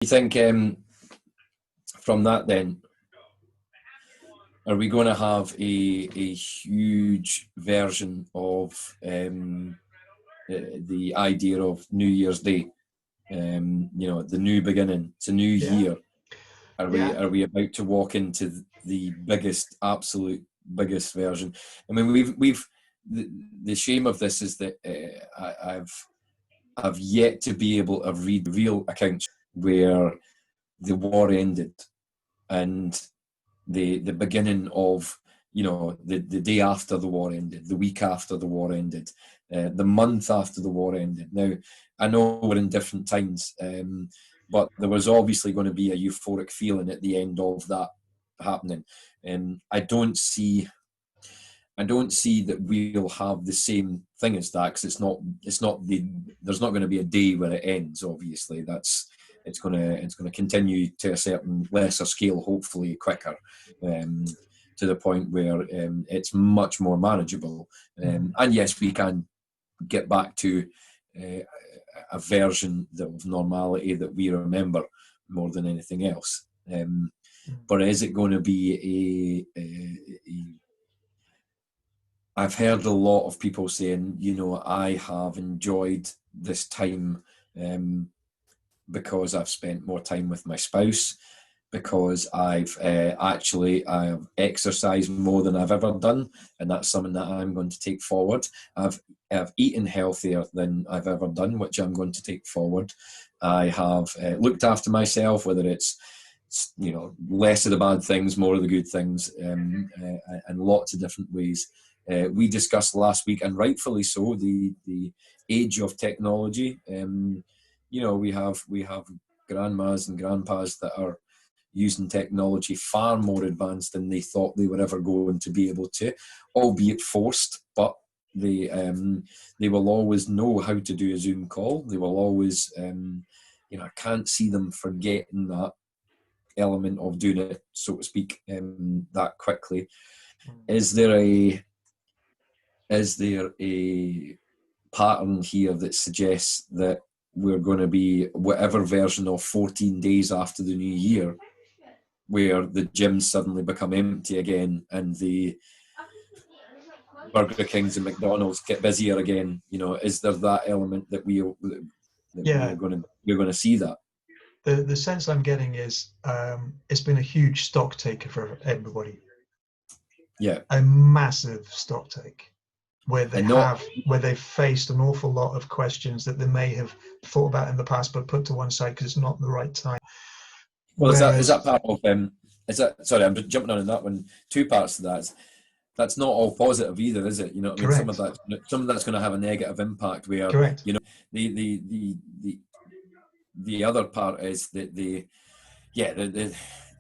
You think from that then, are we going to have a huge version of the idea of New Year's Day? The new beginning. It's a new year. Are we about to walk into the absolute biggest version? I mean, we've the shame of this is that I've yet to be able to read real accounts where the war ended and the beginning of, the day after the war ended, the week after the war ended, the month after the war ended. Now, I know we're in different times, but there was obviously going to be a euphoric feeling at the end of that happening. I don't see that we'll have the same thing as that, because there's not going to be a day where it ends. Obviously, it's going to continue to a certain lesser scale, hopefully quicker, to the point where it's much more manageable. And yes, we can get back to a version of normality that we remember more than anything else. But is it going to be I've heard a lot of people saying, I have enjoyed this time because I've spent more time with my spouse, because I've exercised more than I've ever done, and that's something that I'm going to take forward. I've eaten healthier than I've ever done, which I'm going to take forward. I have looked after myself, whether it's less of the bad things, more of the good things, and lots of different ways. We discussed last week, and rightfully so, the age of technology. We have grandmas and grandpas that are using technology far more advanced than they thought they were ever going to be able to, albeit forced, but they will always know how to do a Zoom call. They will always, I can't see them forgetting that element of doing it, so to speak, that quickly. Is there a pattern here that suggests that we're going to be whatever version of 14 days after the new year, where the gyms suddenly become empty again and the Burger Kings and McDonald's get busier again? Is there that element that you're going to see that? The sense I'm getting is it's been a huge stock taker for everybody. Yeah, a massive stock take where they've faced an awful lot of questions that they may have thought about in the past but put to one side because it's not the right time. Well, is that part of sorry, I'm just jumping on that one. Two parts to that. That's not all positive either, is it? I mean, some of that's going to have a negative impact. Where Correct. The other part is that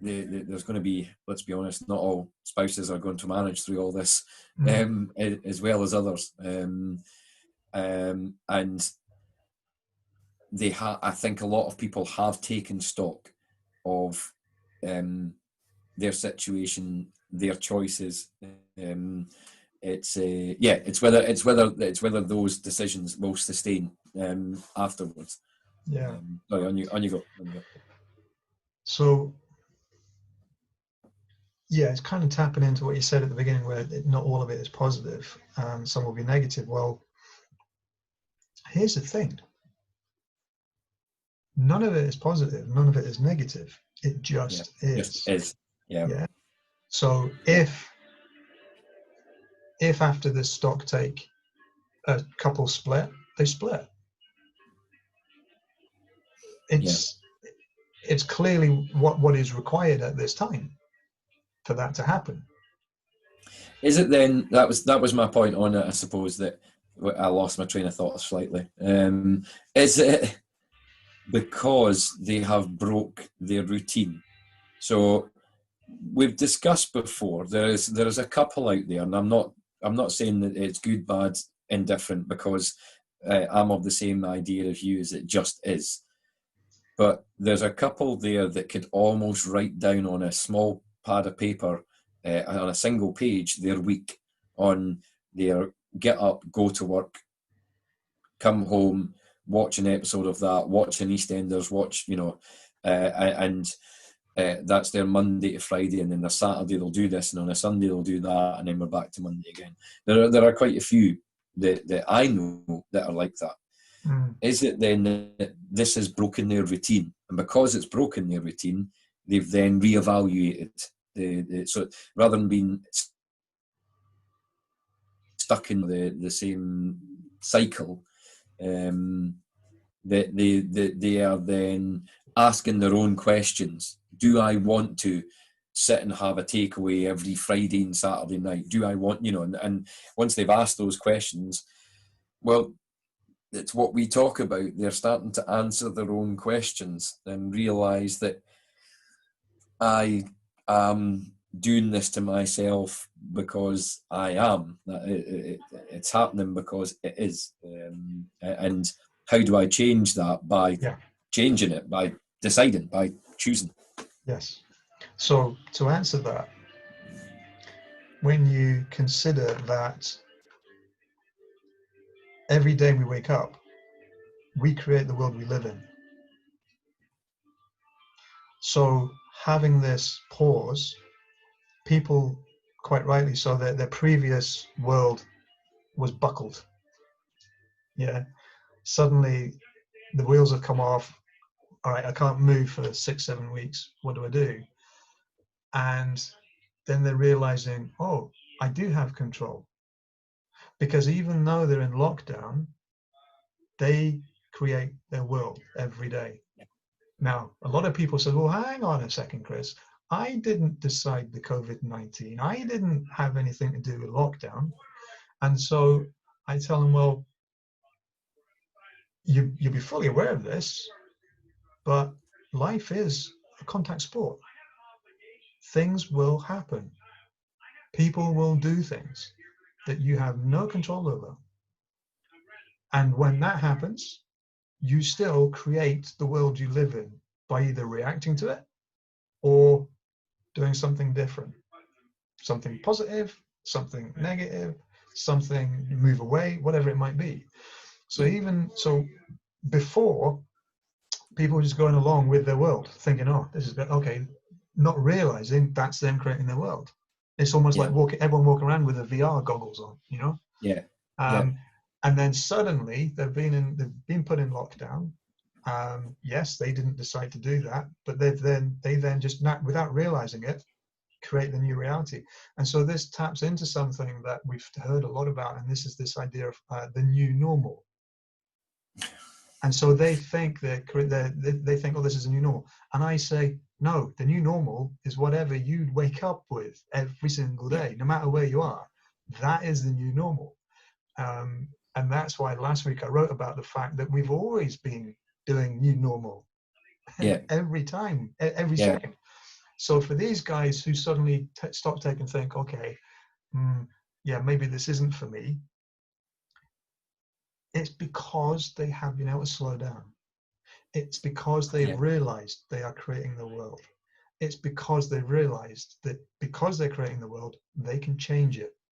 there's going to be, let's be honest, not all spouses are going to manage through all this, as well as others, and I think a lot of people have taken stock of their situation, their choices. It's whether those decisions will sustain afterwards. Yeah. Sorry, on you go. So, yeah, it's kind of tapping into what you said at the beginning, where not all of it is positive, some will be negative. Well, here's the thing. None of it is positive. None of it is negative. It just is. Just is. Yeah. So if after this stock take, a couple split, they split. It's clearly what is required at this time for that to happen. Is it then? That was my point on it. I suppose that I lost my train of thought slightly. Is it because they have broke their routine? So we've discussed before. There is a couple out there, and I'm not saying that it's good, bad, indifferent, because I'm of the same idea as you, as it just is. But there's a couple there that could almost write down on a small pad of paper, on a single page, their week, on their get up, go to work, come home, watch an episode of that, watch an EastEnders, watch, and that's their Monday to Friday, and then their Saturday they'll do this, and on a Sunday they'll do that, and then we're back to Monday again. There are quite a few that I know that are like that. Is it then that this has broken their routine, and because it's broken their routine, they've then reevaluated so rather than being stuck in the same cycle, that they are then asking their own questions. Do I want to sit and have a takeaway every Friday and Saturday night? Do I want, and once they've asked those questions, well, it's what we talk about. They're starting to answer their own questions and realise that I am doing this to myself because I am. It's happening because it is. And how do I change that? By changing it, by deciding, by choosing. Yes. So to answer that, when you consider that every day we wake up, we create the world we live in. So having this pause, people quite rightly so that their previous world was buckled. Yeah. Suddenly the wheels have come off. All right, I can't move for 6-7 weeks. What do I do? And then they're realizing, oh, I do have control. Because even though they're in lockdown, they create their world every day. Now, a lot of people say, well, hang on a second, Chris. I didn't decide the COVID-19. I didn't have anything to do with lockdown. And so I tell them, well, you'll be fully aware of this, but life is a contact sport. Things will happen. People will do things that you have no control over. And when that happens, you still create the world you live in by either reacting to it or doing something different, something positive, something negative, something move away, whatever it might be. So before, people were just going along with their world, thinking, oh, this is good, okay, not realizing that's them creating their world. It's almost like everyone walking around with the VR goggles on, And then suddenly they've been put in lockdown. Yes, they didn't decide to do that, but they then just without realizing it, create the new reality. And so this taps into something that we've heard a lot about, and this is this idea of the new normal. And so they think they think, oh, this is a new normal. And I say, no, the new normal is whatever you wake up with every single day, no matter where you are. That is the new normal. And that's why last week I wrote about the fact that we've always been doing new normal every time, every second. So for these guys who suddenly stop, take and think, okay, maybe this isn't for me, it's because they have been able to slow down. It's because they've realized they are creating the world. It's because they've realized that because they're creating the world, they can change it.